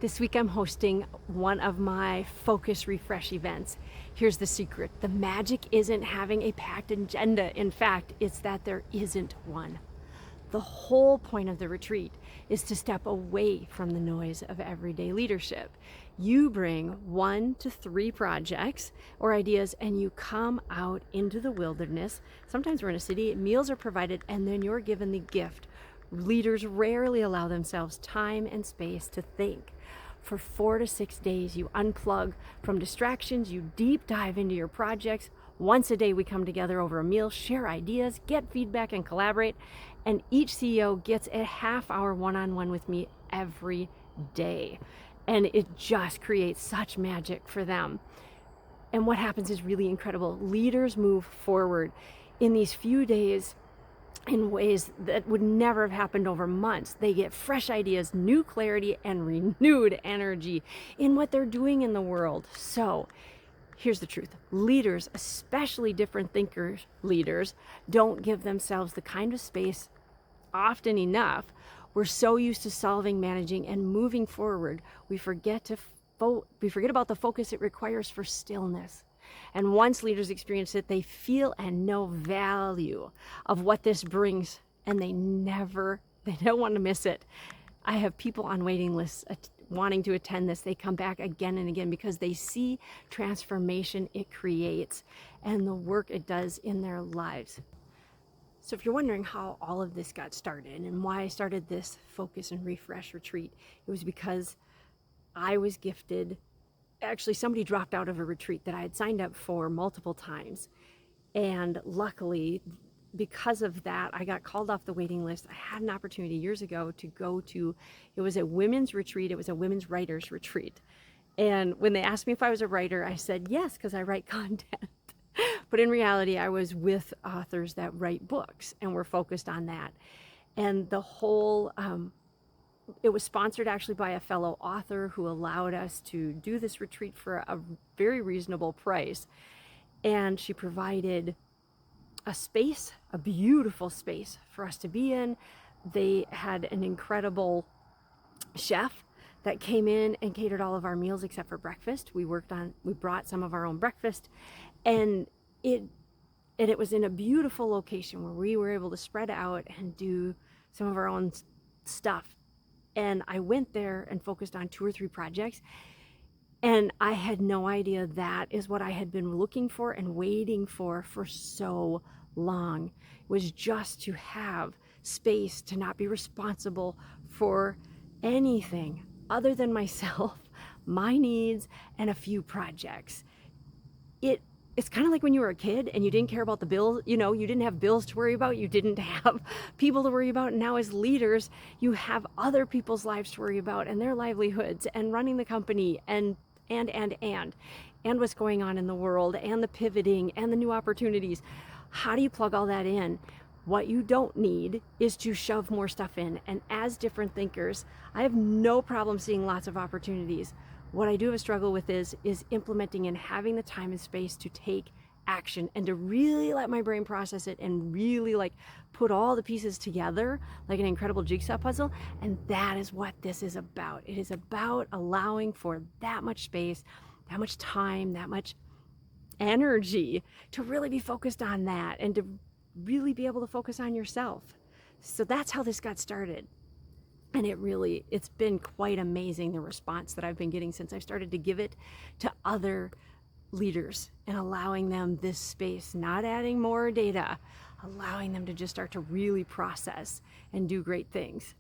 This week I'm hosting one of my Focus Refresh events. Here's the secret. The magic isn't having a packed agenda. In fact, it's that there isn't one. The whole point of the retreat is to step away from the noise of everyday leadership. You bring 1 to 3 projects or ideas and you come out into the wilderness. Sometimes we're in a city, meals are provided, and then you're given the gift. Leaders rarely allow themselves time and space to think. For 4 to 6 days, you unplug from distractions, you deep dive into your projects. Once a day, we come together over a meal, share ideas, get feedback, and collaborate. And each CEO gets a half-hour one-on-one with me every day. And it just creates such magic for them. And what happens is really incredible. Leaders move forward in these few days in ways that would never have happened over months. They get fresh ideas, new clarity, and renewed energy in what they're doing in the world. So here's the truth. Leaders, especially different thinkers leaders, don't give themselves the kind of space often enough. We're so used to solving, managing, and moving forward, we forget about the focus it requires for stillness. And once leaders experience it, they feel and know value of what this brings, and they don't want to miss it. I have people on waiting lists wanting to attend this. They come back again and again because they see transformation it creates and the work it does in their lives. So if you're wondering how all of this got started and why I started this Focus and Refresh retreat, it was because I was gifted. Actually, somebody dropped out of a retreat that I had signed up for multiple times. And luckily, because of that, I got called off the waiting list. I had an opportunity years ago to go to, it was a women's retreat. It was a women's writers retreat. And when they asked me if I was a writer, I said yes, because I write content. But in reality, I was with authors that write books, and we're focused on that. And the whole, it was sponsored actually by a fellow author who allowed us to do this retreat for a very reasonable price. And she provided a space, a beautiful space for us to be in. They had an incredible chef that came in and catered all of our meals except for breakfast. We brought some of our own breakfast, and it was in a beautiful location where we were able to spread out and do some of our own stuff. And I went there and focused on 2 or 3 projects. And I had no idea that is what I had been looking for and waiting for so long. It was just to have space to not be responsible for anything other than myself, my needs, and a few projects. It's kind of like when you were a kid and you didn't care about the bills, you didn't have bills to worry about, you didn't have people to worry about. And now as leaders, you have other people's lives to worry about and their livelihoods and running the company and what's going on in the world and the pivoting and the new opportunities. How do you plug all that in? What you don't need is to shove more stuff in. And as different thinkers, I have no problem seeing lots of opportunities. What I do have a struggle with is implementing and having the time and space to take action and to really let my brain process it and really put all the pieces together like an incredible jigsaw puzzle. And that is what this is about. It is about allowing for that much space, that much time, that much energy to really be focused on that and to really be able to focus on yourself. So that's how this got started. And it's been quite amazing, the response that I've been getting since I've started to give it to other leaders and allowing them this space, not adding more data, allowing them to just start to really process and do great things.